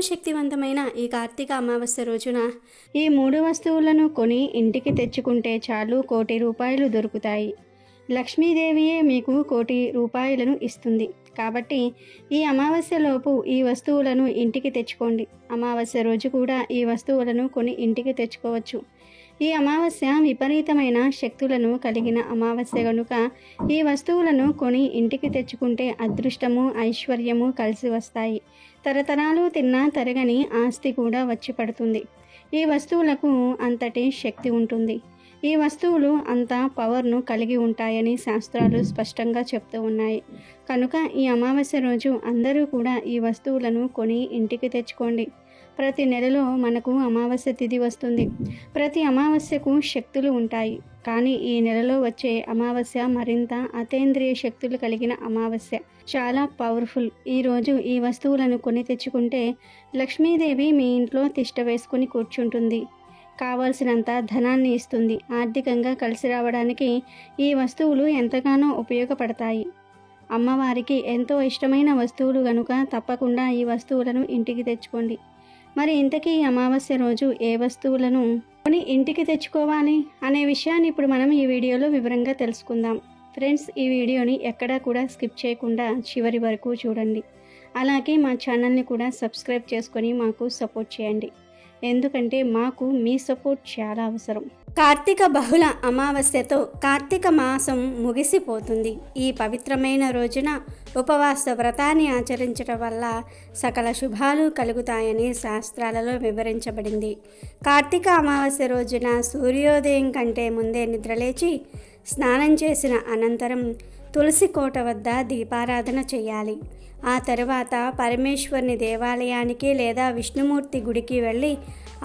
శక్తివంతమైన ఈ కార్తీక అమావాస్య రోజున ఈ 3 వస్తువులను కొని ఇంటికి తెచ్చుకుంటే చాలు 1,00,00,000 రూపాయలు దొరుకుతాయి. లక్ష్మీదేవియే మీకు 1,00,00,000 రూపాయలను ఇస్తుంది. కాబట్టి ఈ అమావాస్యలోపు ఈ వస్తువులను ఇంటికి తెచ్చుకోండి. అమావాస్య రోజు కూడా ఈ వస్తువులను కొని ఇంటికి తెచ్చుకోవచ్చు. ఈ అమావాస్య విపరీతమైన శక్తులను కలిగిన అమావాస్య కనుక ఈ వస్తువులను కొని ఇంటికి తెచ్చుకుంటే అదృష్టము, ఐశ్వర్యము కలిసి వస్తాయి. తరతరాలు తిన్నా తరగని ఆస్తి కూడా వచ్చి పడుతుంది. ఈ వస్తువులకు అంతటి శక్తి ఉంటుంది. ఈ వస్తువులు అంత పవర్ను కలిగి ఉంటాయని శాస్త్రాలు స్పష్టంగా చెప్తూ ఉన్నాయి. కనుక ఈ అమావాస్య రోజు అందరూ కూడా ఈ వస్తువులను కొని ఇంటికి తెచ్చుకోండి. ప్రతి నెలలో మనకు అమావాస్య తిథి వస్తుంది. ప్రతి అమావాస్యకు శక్తులు ఉంటాయి. కానీ ఈ నెలలో వచ్చే అమావాస్య మరింత అతీంద్రియ శక్తులు కలిగిన అమావాస్య, చాలా పవర్ఫుల్. ఈరోజు ఈ వస్తువులను కొని తెచ్చుకుంటే లక్ష్మీదేవి మీ ఇంట్లో తిష్ట వేసుకుని కూర్చుంటుంది. కావాల్సినంత ధనాన్ని ఇస్తుంది. ఆర్థికంగా కలిసి రావడానికి ఈ వస్తువులు ఎంతగానో ఉపయోగపడతాయి. అమ్మవారికి ఎంతో ఇష్టమైన వస్తువులు గనుక తప్పకుండా ఈ వస్తువులను ఇంటికి తెచ్చుకోండి. మరి ఇంతకీ అమావాస్య రోజు ఏ వస్తువులను కొని ఇంటికి తెచ్చుకోవాలి అనే విషయాన్ని ఇప్పుడు మనం ఈ వీడియోలో వివరంగా తెలుసుకుందాం. ఫ్రెండ్స్, ఈ వీడియోని ఎక్కడా కూడా స్కిప్ చేయకుండా చివరి వరకు చూడండి. అలాగే మా ఛానల్ని కూడా సబ్స్క్రైబ్ చేసుకొని మాకు సపోర్ట్ చేయండి. ఎందుకంటే మాకు మీ సపోర్ట్ చాలా అవసరం. కార్తీక బహుళ అమావాస్యతో కార్తీక మాసం ముగిసిపోతుంది. ఈ పవిత్రమైన రోజున ఉపవాస వ్రతాన్ని ఆచరించడం వల్ల సకల శుభాలు కలుగుతాయని శాస్త్రాలలో వివరించబడింది. కార్తీక అమావాస్య రోజున సూర్యోదయం కంటే ముందే నిద్రలేచి స్నానం చేసిన అనంతరం తులసి కోట వద్ద దీపారాధన చేయాలి. ఆ తర్వాత పరమేశ్వరుని దేవాలయానికి లేదా విష్ణుమూర్తి గుడికి వెళ్ళి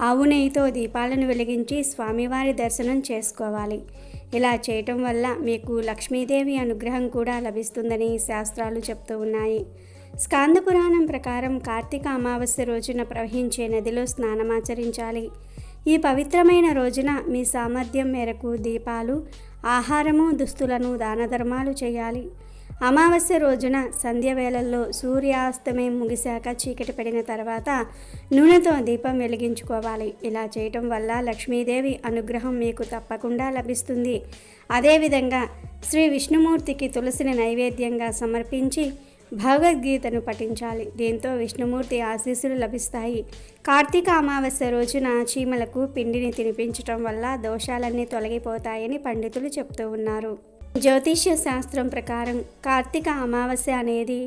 ఆవు నెయ్యితో దీపాలను వెలిగించి స్వామివారి దర్శనం చేసుకోవాలి. ఇలా చేయటం వల్ల మీకు లక్ష్మీదేవి అనుగ్రహం కూడా లభిస్తుందని శాస్త్రాలు చెప్తూ ఉన్నాయి. స్కాంద పురాణం ప్రకారం కార్తీక అమావాస్య రోజున ప్రవహించే నదిలో స్నానమాచరించాలి. ఈ పవిత్రమైన రోజున మీ సామర్థ్యం మేరకు దీపాలు, ఆహారము, దుస్తులను దానధర్మాలు చేయాలి. అమావాస్య రోజున సంధ్య వేళల్లో సూర్యాస్తమయం ముగిశాక చీకటి పడిన తర్వాత నూనెతో దీపం వెలిగించుకోవాలి. ఇలా చేయటం వల్ల లక్ష్మీదేవి అనుగ్రహం మీకు తప్పకుండా లభిస్తుంది. అదేవిధంగా శ్రీ విష్ణుమూర్తికి తులసిని నైవేద్యంగా సమర్పించి భగవద్గీతను పఠించాలి. దీంతో విష్ణుమూర్తి ఆశీస్సులు లభిస్తాయి. కార్తీక అమావాస్య రోజున చీమలకు పిండిని తినిపించటం వల్ల దోషాలన్నీ తొలగిపోతాయని పండితులు చెప్తూ ఉన్నారు. జ్యోతిష్య శాస్త్రం ప్రకారం కార్తీక అమావాస్య అనేది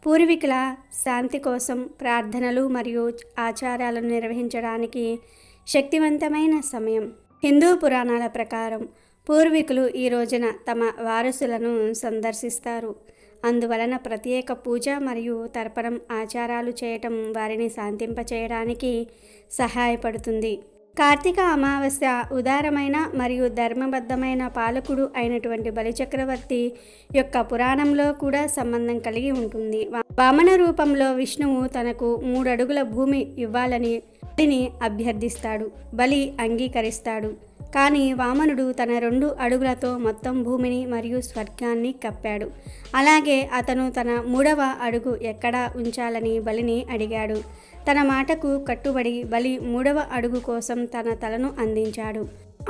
పూర్వీకుల శాంతి కోసం ప్రార్థనలు మరియు ఆచారాలను నిర్వహించడానికి శక్తివంతమైన సమయం. హిందూ పురాణాల ప్రకారం పూర్వీకులు ఈ రోజున తమ వారసులను సందర్శిస్తారు. అందువలన ప్రత్యేక పూజ మరియు తర్పణం ఆచారాలు చేయటం వారిని శాంతింపచేయడానికి సహాయపడుతుంది. కార్తీక అమావాస్య ఉదారమైన మరియు ధర్మబద్ధమైన పాలకుడు అయినటువంటి బలిచక్రవర్తి యొక్క పురాణంలో కూడా సంబంధం కలిగి ఉంటుంది. వామన రూపంలో విష్ణువు తనకు 3 అడుగుల భూమి ఇవ్వాలని బలిని అభ్యర్థిస్తాడు. బలి అంగీకరిస్తాడు. కానీ వామనుడు తన 2 అడుగులతో మొత్తం భూమిని మరియు స్వర్గాన్ని కప్పాడు. అలాగే అతను తన 3వ అడుగు ఎక్కడ ఉంచాలని బలిని అడిగాడు. తన మాటకు కట్టుబడి బలి 3వ అడుగు కోసం తన తలను అందించాడు.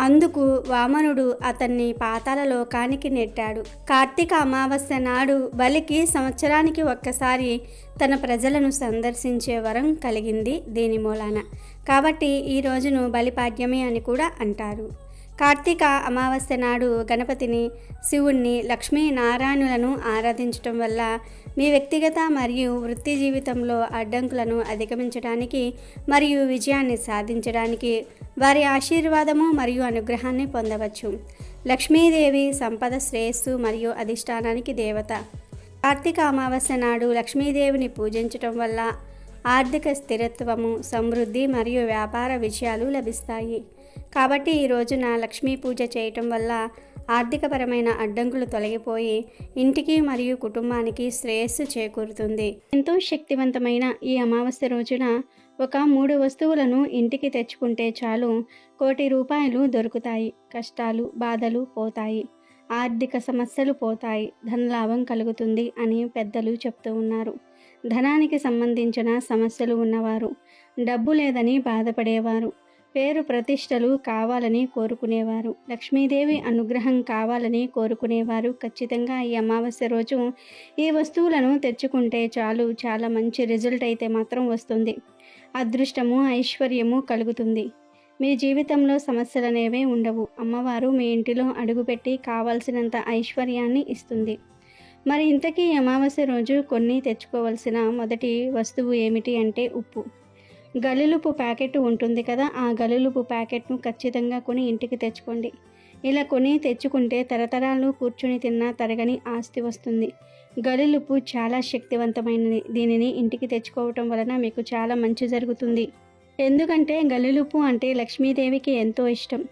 అందుకు వామనుడు అతన్ని పాతాళ లోకానికి నెట్టాడు. కార్తీక అమావాస్య నాడు బలికి సంవత్సరానికి ఒక్కసారి తన ప్రజలను సందర్శించే వరం కలిగింది దీని మూలాన. కాబట్టి ఈ రోజును బలిపాడ్యమి అని కూడా అంటారు. కార్తీక అమావాస్య నాడు గణపతిని, శివుణ్ణి, లక్ష్మీనారాయణులను ఆరాధించటం వల్ల మీ వ్యక్తిగత మరియు వృత్తి జీవితంలో అడ్డంకులను అధిగమించడానికి మరియు విజయాన్ని సాధించడానికి వారి ఆశీర్వాదము మరియు అనుగ్రహాన్ని పొందవచ్చు. లక్ష్మీదేవి సంపద, శ్రేయస్సు మరియు అధిష్టానానికి దేవత. కార్తీక అమావాస్య నాడు లక్ష్మీదేవిని పూజించటం వల్ల ఆర్థిక స్థిరత్వము, సమృద్ధి మరియు వ్యాపార విజయాలు లభిస్తాయి. కాబట్టి ఈ రోజున లక్ష్మీ పూజ చేయటం వల్ల ఆర్థికపరమైన అడ్డంకులు తొలగిపోయి ఇంటికి మరియు కుటుంబానికి శ్రేయస్సు చేకూరుతుంది. ఎంతో శక్తివంతమైన ఈ అమావాస్య రోజున ఒక 3 వస్తువులను ఇంటికి తెచ్చుకుంటే చాలు 1,00,00,000 రూపాయలు దొరుకుతాయి. కష్టాలు, బాధలు పోతాయి. ఆర్థిక సమస్యలు పోతాయి, ధనలాభం కలుగుతుంది అని పెద్దలు చెప్తూ ఉన్నారు. ధనానికి సంబంధించిన సమస్యలు ఉన్నవారు, డబ్బు లేదని బాధపడేవారు, పేరు ప్రతిష్టలు కావాలని కోరుకునేవారు, లక్ష్మీదేవి అనుగ్రహం కావాలని కోరుకునేవారు ఖచ్చితంగా ఈ అమావాస్య రోజు ఈ వస్తువులను తెచ్చుకుంటే చాలు, చాలా మంచి రిజల్ట్ అయితే మాత్రం వస్తుంది. అదృష్టము, ఐశ్వర్యము కలుగుతుంది. మీ జీవితంలో సమస్యలనేవే ఉండవు. అమ్మవారు మీ ఇంటిలో అడుగుపెట్టి కావాల్సినంత ఐశ్వర్యాన్ని ఇస్తుంది. మరి ఇంతకీ అమావాస్య రోజు కొన్ని తెచ్చుకోవాల్సిన మొదటి వస్తువు ఏమిటి అంటే ఉప్పు. గల్లులుప్పు ప్యాకెట్ ఉంటుంది కదా, ఆ గల్లులుప్పు ప్యాకెట్ను ఖచ్చితంగా కొని ఇంటికి తెచ్చుకోండి. ఇలా కొని తెచ్చుకుంటే తరతరాలు కూర్చుని తిన్నా తరగని ఆస్తి వస్తుంది. గల్లులుప్పు చాలా శక్తివంతమైనది. దీనిని ఇంటికి తెచ్చుకోవటం వలన మీకు చాలా మంచి జరుగుతుంది. ఎందుకంటే గల్లులుప్పు అంటే లక్ష్మీదేవికి ఎంతో ఇష్టం.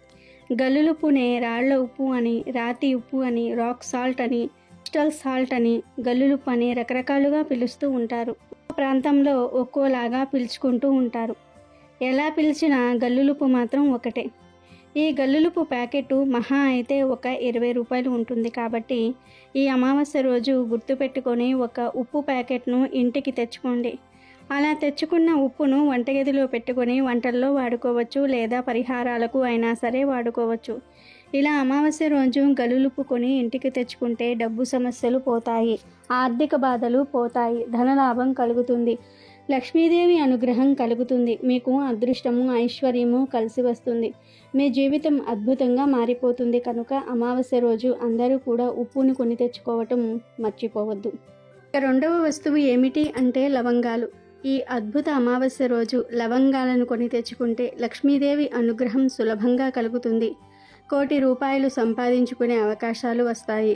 గల్లులుప్పునే రాళ్ల ఉప్పు అని, రాతి ఉప్పు అని, రాక్ సాల్ట్ అని, క్రిస్టల్ సాల్ట్ అని, గల్లులుప్పు అని రకరకాలుగా పిలుస్తూ ఉంటారు. ప్రాంతంలో ఒక్కోలాగా పిలుచుకుంటూ ఉంటారు. ఎలా పిలిచినా గల్లులుప్పు మాత్రం ఒకటే. ఈ గల్లులుప్పు ప్యాకెట్ మహా అయితే ఒక 20 రూపాయలు ఉంటుంది. కాబట్టి ఈ అమావాస్య రోజు గుర్తుపెట్టుకొని ఒక ఉప్పు ప్యాకెట్ను ఇంటికి తెచ్చుకోండి. అలా తెచ్చుకున్న ఉప్పును వంటగదిలో పెట్టుకొని వంటల్లో వాడుకోవచ్చు, లేదా పరిహారాలకు అయినా సరే వాడుకోవచ్చు. ఇలా అమావాస్య రోజు గల్లులుప్పు కొని ఇంటికి తెచ్చుకుంటే డబ్బు సమస్యలు పోతాయి, ఆర్థిక బాధలు పోతాయి, ధనలాభం కలుగుతుంది, లక్ష్మీదేవి అనుగ్రహం కలుగుతుంది. మీకు అదృష్టము, ఐశ్వర్యము కలిసి వస్తుంది. మీ జీవితం అద్భుతంగా మారిపోతుంది. కనుక అమావాస్య రోజు అందరూ కూడా ఉప్పును కొని తెచ్చుకోవటం మర్చిపోవద్దు. రెండవ వస్తువు ఏమిటి అంటే లవంగాలు. ఈ అద్భుత అమావాస్య రోజు లవంగాలను కొని తెచ్చుకుంటే లక్ష్మీదేవి అనుగ్రహం సులభంగా కలుగుతుంది. 1 కోటి రూపాయలు సంపాదించుకునే అవకాశాలు వస్తాయి.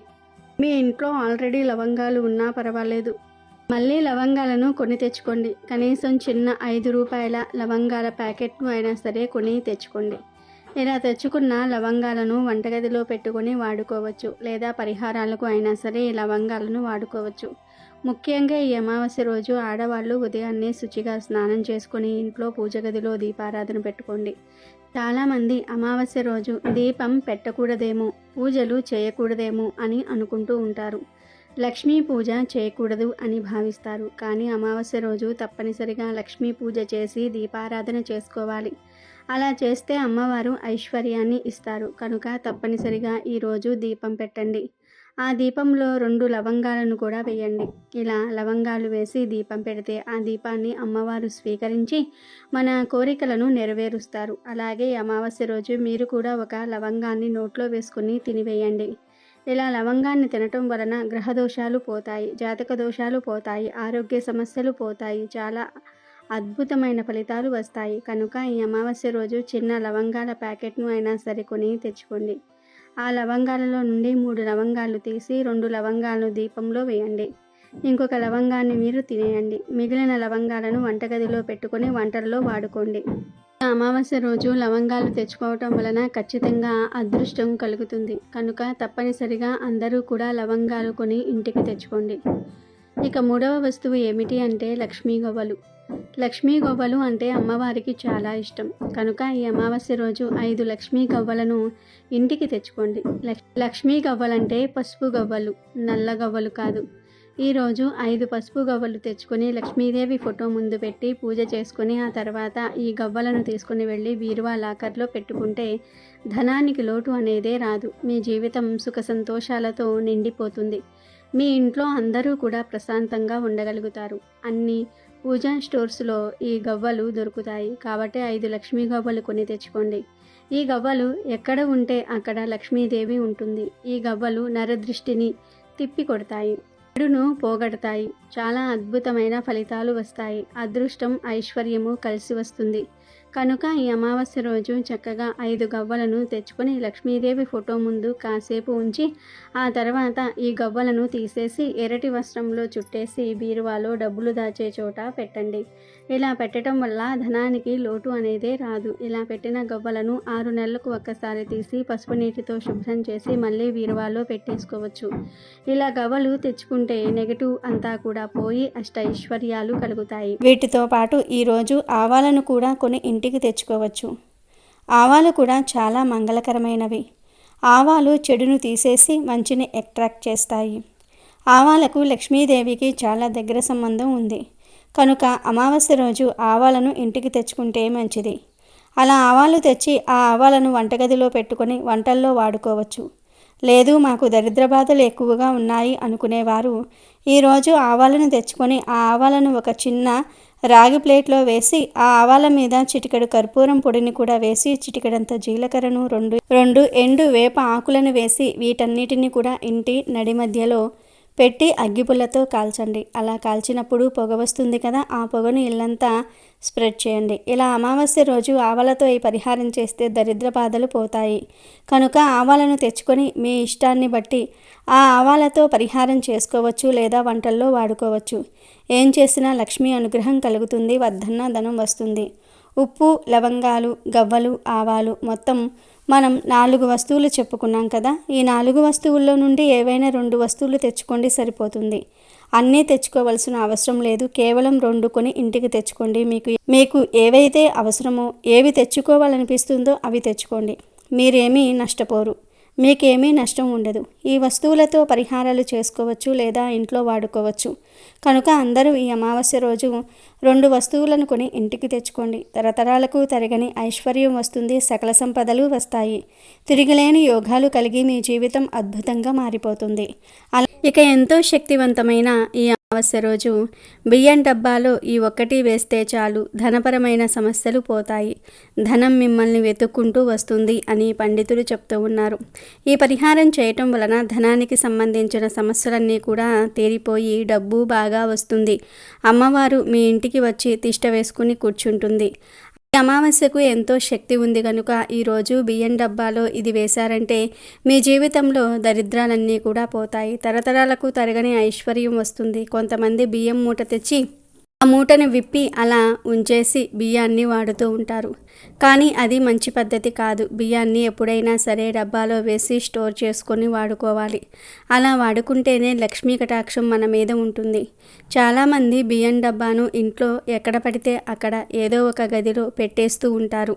మీ ఇంట్లో ఆల్రెడీ లవంగాలు ఉన్నా పర్వాలేదు, మళ్ళీ లవంగాలను కొని తెచ్చుకోండి. కనీసం చిన్న 5 రూపాయల లవంగాల ప్యాకెట్ను అయినా సరే కొని తెచ్చుకోండి. ఇలా తెచ్చుకున్న లవంగాలను వంటగదిలో పెట్టుకొని వాడుకోవచ్చు, లేదా పరిహారాలకు అయినా సరే ఈ లవంగాలను వాడుకోవచ్చు. ముఖ్యంగా ఈ అమావాస్య రోజు ఆడవాళ్ళు ఉదయాన్నే శుచిగా స్నానం చేసుకుని ఇంట్లో పూజ గదిలో దీపారాధన పెట్టుకోండి. చాలామంది అమావాస్య రోజు దీపం పెట్టకూడదేమో, పూజలు చేయకూడదేమో అని అనుకుంటూ ఉంటారు. లక్ష్మీ పూజ చేయకూడదు అని భావిస్తారు. కానీ అమావాస్య రోజు తప్పనిసరిగా లక్ష్మీ పూజ చేసి దీపారాధన చేసుకోవాలి. అలా చేస్తే అమ్మవారు ఐశ్వర్యాన్ని ఇస్తారు. కనుక తప్పనిసరిగా ఈరోజు దీపం పెట్టండి. ఆ దీపంలో 2 లవంగాలను కూడా వేయండి. ఇలా లవంగాలు వేసి దీపం పెడితే ఆ దీపాన్ని అమ్మవారు స్వీకరించి మన కోరికలను నెరవేరుస్తారు. అలాగే అమావాస్య రోజు మీరు కూడా ఒక లవంగాన్ని నోట్లో వేసుకుని తినివేయండి. ఇలా లవంగాన్ని తినటం వలన గ్రహ దోషాలు పోతాయి, జాతక దోషాలు పోతాయి, ఆరోగ్య సమస్యలు పోతాయి, చాలా అద్భుతమైన ఫలితాలు వస్తాయి. కనుక ఈ అమావాస్య రోజు చిన్న లవంగాల ప్యాకెట్ను అయినా సరే కొని తెచ్చుకోండి. ఆ లవంగాలలో నుండి 3 లవంగాలు తీసి 2 లవంగాలను దీపంలో వేయండి. ఇంకొక లవంగాన్ని మీరు తినేయండి. మిగిలిన లవంగాలను వంటగదిలో పెట్టుకొని వంటల్లో వాడుకోండి. అమావాస్య రోజు లవంగాలు తెచ్చుకోవటం వలన ఖచ్చితంగా అదృష్టం కలుగుతుంది. కనుక తప్పనిసరిగా అందరూ కూడా లవంగాలు కొని ఇంటికి తెచ్చుకోండి. ఇక 3వ వస్తువు ఏమిటి అంటే లక్ష్మీ గవ్వలు. లక్ష్మీ గవ్వలు అంటే అమ్మవారికి చాలా ఇష్టం. కనుక ఈ అమావాస్య రోజు 5 లక్ష్మీ గవ్వలను ఇంటికి తెచ్చుకోండి. లక్ష్మీ గవ్వలంటే పసుపు గవ్వలు, నల్ల గవ్వలు కాదు. ఈరోజు 5 పసుపు గవ్వలు తెచ్చుకొని లక్ష్మీదేవి ఫోటో ముందు పెట్టి పూజ చేసుకొని ఆ తర్వాత ఈ గవ్వలను తీసుకుని వెళ్ళి బీరువా లాకర్లో పెట్టుకుంటే ధనానికి లోటు అనేదే రాదు. మీ జీవితం సుఖ సంతోషాలతో నిండిపోతుంది. మీ ఇంట్లో అందరూ కూడా ప్రశాంతంగా ఉండగలుగుతారు. అన్ని పూజా స్టోర్స్లో ఈ గవ్వలు దొరుకుతాయి. కాబట్టి 5 లక్ష్మీ గవ్వలు కొని తెచ్చుకోండి. ఈ గవ్వలు ఎక్కడ ఉంటే అక్కడ లక్ష్మీదేవి ఉంటుంది. ఈ గవ్వలు నరదృష్టిని తిప్పి కొడతాయి, చెడును పోగొడతాయి, చాలా అద్భుతమైన ఫలితాలు వస్తాయి. అదృష్టం, ఐశ్వర్యము కలిసి వస్తుంది. కనుక ఈ అమావాస్య రోజు చక్కగా 5 గవ్వలను తెచ్చుకొని లక్ష్మీదేవి ఫోటో ముందు కాసేపు ఉంచి ఆ తర్వాత ఈ గవ్వలను తీసేసి ఎర్రటి వస్త్రంలో చుట్టేసి బీరువాలో డబ్బులు దాచే చోట పెట్టండి. ఇలా పెట్టడం వల్ల ధనానికి లోటు అనేదే రాదు. ఇలా పెట్టిన గవ్వలను 6 నెలలకు ఒక్కసారి తీసి పసుపు నీటితో శుభ్రం చేసి మళ్ళీ బీరువాలో పెట్టేసుకోవచ్చు. ఇలా గవ్వలు తెచ్చుకుంటే నెగటివ్ అంతా కూడా పోయి అష్టైశ్వర్యాలు కలుగుతాయి. వీటితో పాటు ఈరోజు ఆవాలను కూడా కొని ఇంటికి తెచ్చుకోవచ్చు. ఆవాలు కూడా చాలా మంగళకరమైనవి. ఆవాలు చెడును తీసేసి మంచిని అట్రాక్ట్ చేస్తాయి. ఆవాలకు లక్ష్మీదేవికి చాలా దగ్గర సంబంధం ఉంది కనుక అమావాస్య రోజు ఆవాలను ఇంటికి తెచ్చుకుంటే మంచిది. అలా ఆవాలు తెచ్చి ఆ ఆవాలను వంటగదిలో పెట్టుకొని వంటల్లో వాడుకోవచ్చు. లేదు మాకు దరిద్ర బాధలు ఎక్కువగా ఉన్నాయి అనుకునేవారు ఈరోజు ఆవాలను తెచ్చుకొని ఆ ఆవాలను ఒక చిన్న రాగి ప్లేట్లో వేసి ఆ ఆవాల మీద చిటికెడు కర్పూరం పొడిని కూడా వేసి చిటికెడంత జీలకర్రను రెండు ఎండు వేప ఆకులను వేసి వీటన్నిటిని కూడా ఇంటి నడి మధ్యలో పెట్టి అగ్గిపుల్లతో కాల్చండి. అలా కాల్చినప్పుడు పొగ వస్తుంది కదా, ఆ పొగను ఇల్లంతా స్ప్రెడ్ చేయండి. ఇలా అమావాస్య రోజు ఆవాలతో ఈ పరిహారం చేస్తే దరిద్ర బాధలు పోతాయి కనుక ఆవాలను తెచ్చుకొని మీ ఇష్టాన్ని బట్టి ఆ ఆవాలతో పరిహారం చేసుకోవచ్చు లేదా వంటల్లో వాడుకోవచ్చు. ఏం చేసినా లక్ష్మీ అనుగ్రహం కలుగుతుంది, వద్దన్న ధనం వస్తుంది. ఉప్పు, లవంగాలు, గవ్వలు, ఆవాలు మొత్తం మనం 4 వస్తువులు చెప్పుకున్నాం కదా. ఈ 4 వస్తువుల్లో నుండి ఏవైనా 2 వస్తువులు తెచ్చుకోండి, సరిపోతుంది. అన్నీ తెచ్చుకోవాల్సిన అవసరం లేదు. కేవలం 2 కొని ఇంటికి తెచ్చుకోండి. మీకు ఏవైతే అవసరమో, ఏవి తెచ్చుకోవాలనిపిస్తుందో అవి తెచ్చుకోండి. మీరేమీ నష్టపోరు, మీకేమీ నష్టం ఉండదు. ఈ వస్తువులతో పరిహారాలు చేసుకోవచ్చు లేదా ఇంట్లో వాడుకోవచ్చు కనుక అందరూ ఈ అమావాస్య రోజు 2 వస్తువులను కొని ఇంటికి తెచ్చుకోండి. తరతరాలకు తరగని ఐశ్వర్యం వస్తుంది, సకల సంపదలు వస్తాయి, తిరిగిలేని యోగాలు కలిగి మీ జీవితం అద్భుతంగా మారిపోతుంది. ఇక ఎంతో శక్తివంతమైన ఈ అమావాస్య రోజు బియ్యం డబ్బాలో ఈ ఒక్కటి వేస్తే చాలు, ధనపరమైన సమస్యలు పోతాయి, ధనం మిమ్మల్ని వెతుక్కుంటూ వస్తుంది అని పండితులు చెప్తూ ఉన్నారు. ఈ పరిహారం చేయటం వలన ధనానికి సంబంధించిన సమస్యలన్నీ కూడా తీరిపోయి డబ్బు బాగా వస్తుంది. అమ్మవారు మీ ఇంటికి వచ్చి తిష్ట వేసుకుని కూర్చుంటుంది. ఈ అమావాస్యకు ఎంతో శక్తి ఉంది కనుక ఈరోజు బియ్యం డబ్బాలో ఇది వేశారంటే మీ జీవితంలో దరిద్రాలన్నీ కూడా పోతాయి, తరతరాలకు తరగని ఐశ్వర్యం వస్తుంది. కొంతమంది బియ్యం మూట తెచ్చి ఆ మూటను విప్పి అలా ఉంచేసి బియ్యాన్ని వాడుతూ ఉంటారు, కానీ అది మంచి పద్ధతి కాదు. బియ్యాన్ని ఎప్పుడైనా సరే డబ్బాలో వేసి స్టోర్ చేసుకొని వాడుకోవాలి. అలా వాడుకుంటేనే లక్ష్మీ కటాక్షం మన మీద ఉంటుంది. చాలామంది బియ్యం డబ్బాను ఇంట్లో ఎక్కడ పడితే అక్కడ ఏదో ఒక గదిలో పెట్టేస్తూ ఉంటారు,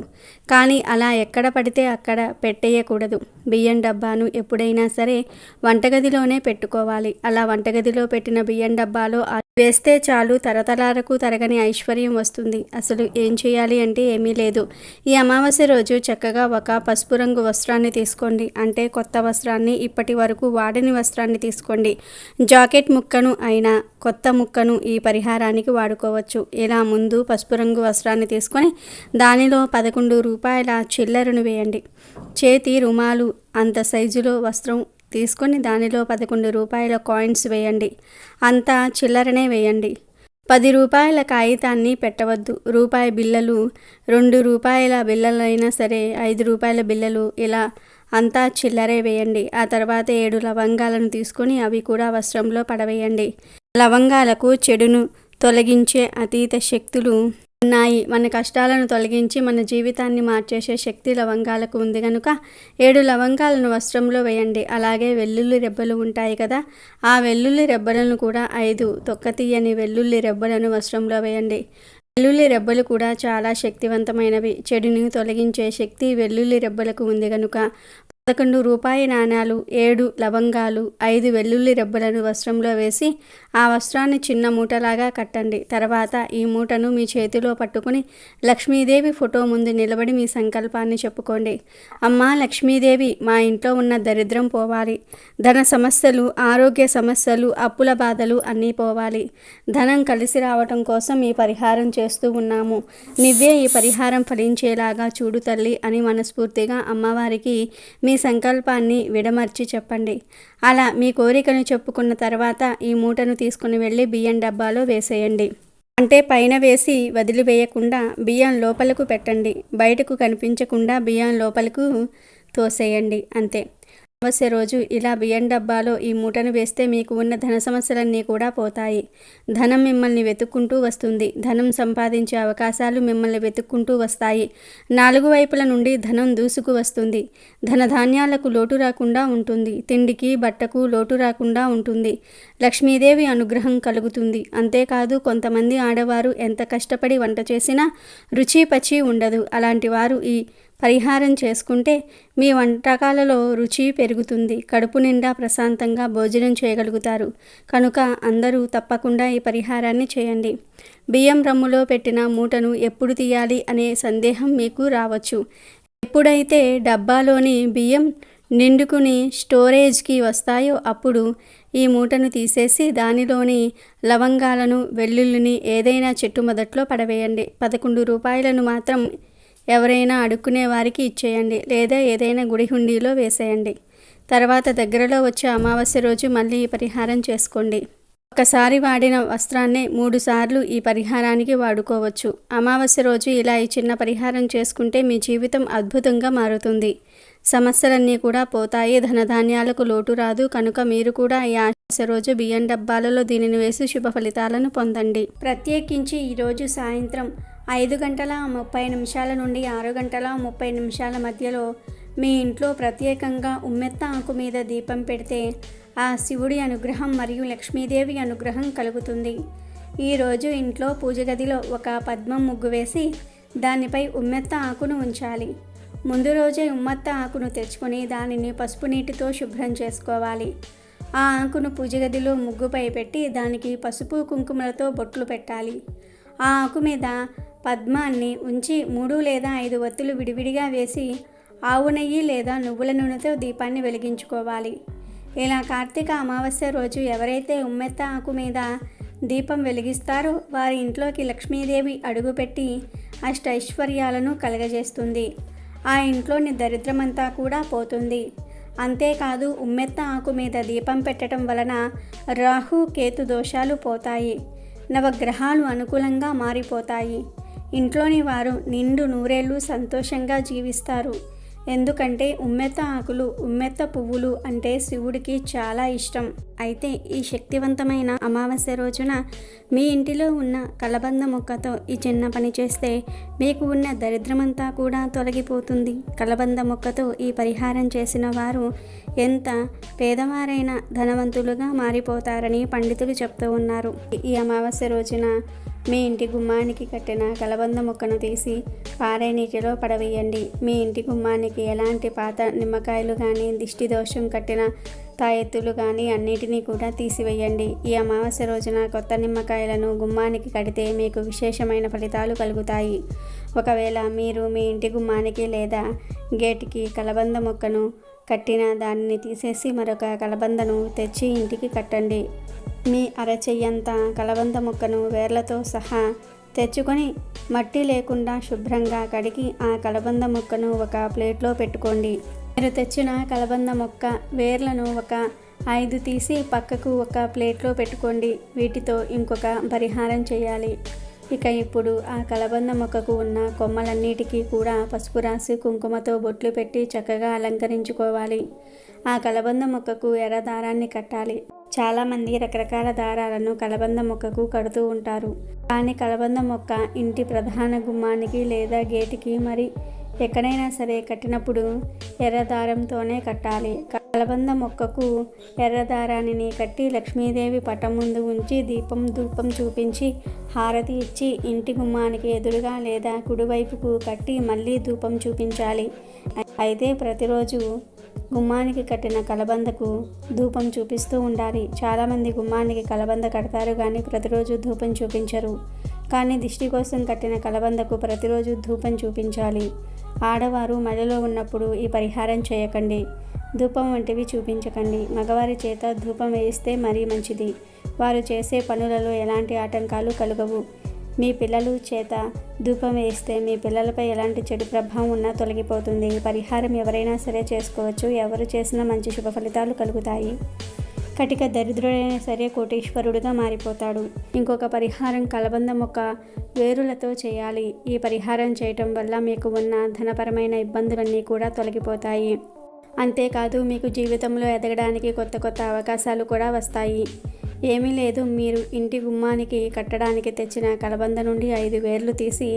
కానీ అలా ఎక్కడ పడితే అక్కడ పెట్టేయకూడదు. బియ్యం డబ్బాను ఎప్పుడైనా సరే వంటగదిలోనే పెట్టుకోవాలి. అలా వంటగదిలో పెట్టిన బియ్యం డబ్బాలో వేస్తే చాలు, తరతరాలకు తరగని ఐశ్వర్యం వస్తుంది. అసలు ఏం చేయాలి అంటే ఏమీ లేదు. ఈ అమావాస్య రోజు చక్కగా ఒక పసుపు రంగు వస్త్రాన్ని తీసుకోండి, అంటే కొత్త వస్త్రాన్ని, ఇప్పటి వరకు వాడని వస్త్రాన్ని తీసుకోండి. జాకెట్ ముక్కను అయినా కొత్త ముక్కను ఈ పరిహారానికి వాడుకోవచ్చు. ఇలా ముందు పసుపు రంగు వస్త్రాన్ని తీసుకొని దానిలో 11 రూపాయల చిల్లరను వేయండి. చేతి రుమాలు అంత సైజులో వస్త్రం తీసుకొని దానిలో 11 రూపాయల కాయిన్స్ వేయండి. అంతా చిల్లరనే వేయండి. 10 రూపాయల కాగితాన్ని పెట్టవద్దు. రూపాయి బిళ్ళలు, 2 రూపాయల బిళ్ళలైనా సరే, 5 రూపాయల బిళ్ళలు, ఇలా అంతా చిల్లరే వేయండి. ఆ తర్వాత 7 లవంగాలను తీసుకొని అవి కూడా వస్త్రంలో పడవేయండి. లవంగాలకు చెడును తొలగించే అతీత శక్తులు ఉన్నాయి. మన కష్టాలను తొలగించి మన జీవితాన్ని మార్చేసే శక్తి లవంగాలకు ఉంది కనుక 7 లవంగాలను వస్త్రంలో వేయండి. అలాగే వెల్లుల్లి రెబ్బలు ఉంటాయి కదా, ఆ వెల్లుల్లి రెబ్బలను కూడా 5 తొక్కతీయని వెల్లుల్లి రెబ్బలను వస్త్రంలో వేయండి. వెల్లుల్లి రెబ్బలు కూడా చాలా శక్తివంతమైనవి. చెడుని తొలగించే శక్తి వెల్లుల్లి రెబ్బలకు ఉంది కనుక 11 రూపాయి నాణాలు, 7 లవంగాలు, 5 వెల్లుల్లి రెబ్బలను వస్త్రంలో వేసి ఆ వస్త్రాన్ని చిన్న మూటలాగా కట్టండి. తర్వాత ఈ మూటను మీ చేతిలో పట్టుకుని లక్ష్మీదేవి ఫోటో ముందు నిలబడి మీ సంకల్పాన్ని చెప్పుకోండి. అమ్మా లక్ష్మీదేవి, మా ఇంట్లో ఉన్న దరిద్రం పోవాలి, ధన సమస్యలు, ఆరోగ్య సమస్యలు, అప్పుల బాధలు అన్నీ పోవాలి, ధనం కలిసి రావటం కోసం ఈ పరిహారం చేస్తూ ఉన్నాము, నువ్వే ఈ పరిహారం ఫలించేలాగా చూడు తల్లి అని మనస్ఫూర్తిగా అమ్మవారికి మీ సంకల్పాన్ని విడమర్చి చెప్పండి. అలా మీ కోరికను చెప్పుకున్న తర్వాత ఈ మూటను తీసుకుని వెళ్ళి బియ్యం డబ్బాలో వేసేయండి. అంటే పైన వేసి వదిలివేయకుండా బియ్యం లోపలకు పెట్టండి. బయటకు కనిపించకుండా బియ్యం లోపలకు తోసేయండి, అంతే. అమావాస్య రోజు ఇలా బియ్యం డబ్బాలో ఈ మూటను వేస్తే మీకు ఉన్న ధన సమస్యలన్నీ కూడా పోతాయి. ధనం మిమ్మల్ని వెతుక్కుంటూ వస్తుంది. ధనం సంపాదించే అవకాశాలు మిమ్మల్ని వెతుక్కుంటూ వస్తాయి. 4 వైపుల నుండి ధనం దూసుకు వస్తుంది. ధనధాన్యాలకు లోటు రాకుండా ఉంటుంది. తిండికి బట్టకు లోటు రాకుండా ఉంటుంది. లక్ష్మీదేవి అనుగ్రహం కలుగుతుంది. అంతేకాదు కొంతమంది ఆడవారు ఎంత కష్టపడి వంట చేసినా రుచి పచి ఉండదు. అలాంటి వారు ఈ పరిహారం చేసుకుంటే మీ వంటకాలలో రుచి పెరుగుతుంది. కడుపు నిండా ప్రశాంతంగా భోజనం చేయగలుగుతారు. కనుక అందరూ తప్పకుండా ఈ పరిహారాన్ని చేయండి. బియ్యం రమ్ములో పెట్టిన మూటను ఎప్పుడు తీయాలి అనే సందేహం మీకు రావచ్చు. ఎప్పుడైతే డబ్బాలోని బియ్యం నిండుకుని స్టోరేజ్కి వస్తాయో అప్పుడు ఈ మూటను తీసేసి దానిలోని లవంగాలను, వెల్లుల్లిని ఏదైనా చెట్టు మొదట్లో పడవేయండి. 11 రూపాయలను మాత్రం ఎవరైనా అడుక్కునే వారికి ఇచ్చేయండి, లేదా ఏదైనా గుడి హుండీలో వేసేయండి. తర్వాత దగ్గరలో వచ్చే అమావాస్య రోజు మళ్ళీ ఈ పరిహారం చేసుకోండి. ఒక్కసారి వాడిన వస్త్రాన్నే 3 సార్లు ఈ పరిహారానికి వాడుకోవచ్చు. అమావాస్య రోజు ఇలా ఈ చిన్న పరిహారం చేసుకుంటే మీ జీవితం అద్భుతంగా మారుతుంది. సమస్యలన్నీ కూడా పోతాయి. ధనధాన్యాలకు లోటు రాదు. కనుక మీరు కూడా ఈ అమావాస్య రోజు బియ్యం డబ్బాలలో దీనిని వేసి శుభ ఫలితాలను పొందండి. ప్రత్యేకించి ఈరోజు సాయంత్రం 5:30 నుండి 6:30 మధ్యలో మీ ఇంట్లో ప్రత్యేకంగా ఉమ్మెత్త ఆకు మీద దీపం పెడితే ఆ శివుడి అనుగ్రహం మరియు లక్ష్మీదేవి అనుగ్రహం కలుగుతుంది. ఈరోజు ఇంట్లో పూజ గదిలో ఒక పద్మం ముగ్గు వేసి దానిపై ఉమ్మెత్త ఆకును ఉంచాలి. ముందు రోజే ఉమ్మెత్త ఆకును తెచ్చుకొని దానిని పసుపు నీటితో శుభ్రం చేసుకోవాలి. ఆ ఆకును పూజ గదిలో ముగ్గుపై పెట్టి దానికి పసుపు కుంకుమలతో బొట్లు పెట్టాలి. ఆ ఆకు మీద పద్మాన్ని ఉంచి 3 లేదా 5 ఒత్తులు విడివిడిగా వేసి ఆవు నెయ్యి లేదా నువ్వుల నూనెతో దీపాన్ని వెలిగించుకోవాలి. ఇలా కార్తీక అమావాస్య రోజు ఎవరైతే ఉమ్మెత్త ఆకు మీద దీపం వెలిగిస్తారో వారి ఇంట్లోకి లక్ష్మీదేవి అడుగుపెట్టి అష్టైశ్వర్యాలను కలగజేస్తుంది. ఆ ఇంట్లోని దరిద్రమంతా కూడా పోతుంది. అంతేకాదు ఉమ్మెత్త ఆకు మీద దీపం పెట్టడం వలన రాహు కేతు దోషాలు పోతాయి. నవగ్రహాలు అనుకూలంగా మారిపోతాయి. ఇంట్లోని వారు నిండు నూరేళ్లు సంతోషంగా జీవిస్తారు. ఎందుకంటే ఉమ్మెత్త ఆకులు, ఉమ్మెత్త పువ్వులు అంటే శివుడికి చాలా ఇష్టం. అయితే ఈ శక్తివంతమైన అమావాస్య రోజున మీ ఇంటిలో ఉన్న కలబంద మొక్కతో ఈ చిన్న పని చేస్తే మీకు ఉన్న దరిద్రమంతా కూడా తొలగిపోతుంది. కలబంద మొక్కతో ఈ పరిహారం చేసిన వారు ఎంత పేదవారైనా ధనవంతులుగా మారిపోతారని పండితులు చెప్తూ ఉన్నారు. ఈ అమావాస్య రోజున మీ ఇంటి గుమ్మానికి కట్టిన కలబంద మొక్కను తీసి పారే నీటిలో పడవేయండి. మీ ఇంటి గుమ్మానికి ఎలాంటి పాత నిమ్మకాయలు కానీ, దిష్టి దోషం కట్టిన తాయెత్తులు కానీ అన్నిటినీ కూడా తీసివేయండి. ఈ అమావాస్య రోజున కొత్త నిమ్మకాయలను గుమ్మానికి కడితే మీకు విశేషమైన ఫలితాలు కలుగుతాయి. ఒకవేళ మీరు మీ ఇంటి గుమ్మానికి లేదా గేటుకి కలబంద మొక్కను కట్టిన దానిని తీసేసి మరొక కలబందను తెచ్చి ఇంటికి కట్టండి. మీ అరచెయ్యంత కలబంద మొక్కను వేర్లతో సహా తెచ్చుకొని మట్టి లేకుండా శుభ్రంగా కడిగి ఆ కలబంద మొక్కను ఒక ప్లేట్లో పెట్టుకోండి. మీరు తెచ్చిన కలబంద మొక్క వేర్లను ఒక 5 తీసి పక్కకు ఒక ప్లేట్లో పెట్టుకోండి. వీటితో ఇంకొక పరిహారం చేయాలి. ఇక ఇప్పుడు ఆ కలబంద మొక్కకు ఉన్న కొమ్మలన్నిటికీ కూడా పసుపు రాసి కుంకుమతో బొట్లు పెట్టి చక్కగా అలంకరించుకోవాలి. ఆ కలబంద మొక్కకు ఎర్ర దారాన్ని కట్టాలి. చాలామంది రకరకాల దారాలను కలబంద మొక్కకు కడుతూ ఉంటారు. కానీ కలబంద మొక్క ఇంటి ప్రధాన గుమ్మానికి లేదా గేటుకి మరి ఎక్కడైనా సరే కట్టినప్పుడు ఎర్ర దారంతోనే కట్టాలి. కలబంద మొక్కకు ఎర్ర దారాన్ని కట్టి లక్ష్మీదేవి పటం ముందు ఉంచి ధూపం చూపించి హారతి ఇచ్చి ఇంటి గుమ్మానికి ఎదురుగా లేదా కుడివైపుకు కట్టి మళ్ళీ ధూపం చూపించాలి. అయితే ప్రతిరోజు గుమ్మానికి కట్టిన కలబందకు ధూపం చూపిస్తూ ఉండాలి. చాలామంది గుమ్మానికి కలబంద కడతారు కానీ ప్రతిరోజు ధూపం చూపించరు. కానీ దిష్టి కోసం కట్టిన కలబందకు ప్రతిరోజు ధూపం చూపించాలి. ఆడవారు మడిలో ఉన్నప్పుడు ఈ పరిహారం చేయకండి. ధూపం వంటివి చూపించకండి. మగవారి చేత ధూపం వేయిస్తే మరీ మంచిది. వారు చేసే పనులలో ఎలాంటి ఆటంకాలు కలుగవు. మీ పిల్లలు చేత ధూపం వేస్తే మీ పిల్లలపై ఎలాంటి చెడు ప్రభావం ఉన్నా తొలగిపోతుంది. ఈ పరిహారం ఎవరైనా సరే చేసుకోవచ్చు. ఎవరు చేసినా మంచి శుభ ఫలితాలు కలుగుతాయి. కటిక దరిద్రుడైనా సరే కోటీశ్వరుడుగా మారిపోతాడు. ఇంకొక పరిహారం కలబంద మొక్క వేరులతో చేయాలి. ఈ పరిహారం చేయటం వల్ల మీకు ఉన్న ధనపరమైన ఇబ్బందులన్నీ కూడా తొలగిపోతాయి. అంతేకాదు మీకు జీవితంలో ఎదగడానికి కొత్త అవకాశాలు కూడా వస్తాయి. ఏమీ లేదు, మీరు ఇంటి గుమ్మానికి కట్టడానికి తెచ్చిన కలబంద నుండి 5 వేర్లు తీసి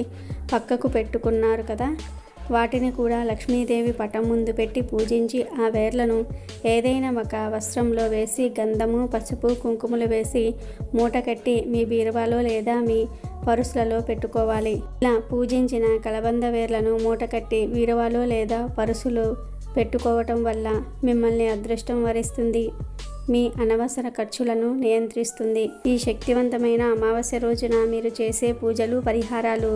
పక్కకు పెట్టుకున్నారు కదా, వాటిని కూడా లక్ష్మీదేవి పటం ముందు పెట్టి పూజించి ఆ వేర్లను ఏదైనా ఒక వస్త్రంలో వేసి గంధము, పసుపు, కుంకుమలు వేసి మూట కట్టి మీ బీరువాలో లేదా మీ పరుసులలో పెట్టుకోవాలి. ఇలా పూజించిన కలబంద వేర్లను మూట కట్టి బీరువాలో లేదా పరుసులో పెట్టుకోవటం వల్ల మిమ్మల్ని అదృష్టం వరిస్తుంది, మీ అనవసర ఖర్చులను నియంత్రిస్తుంది. ఈ శక్తివంతమైన అమావాస్య రోజున మీరు చేసే పూజలు, పరిహారాలు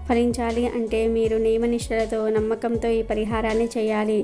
ఫలించాలి అంటే మీరు నియమనిష్టలతో, నమ్మకంతో ఈ పరిహారాన్ని చేయాలి.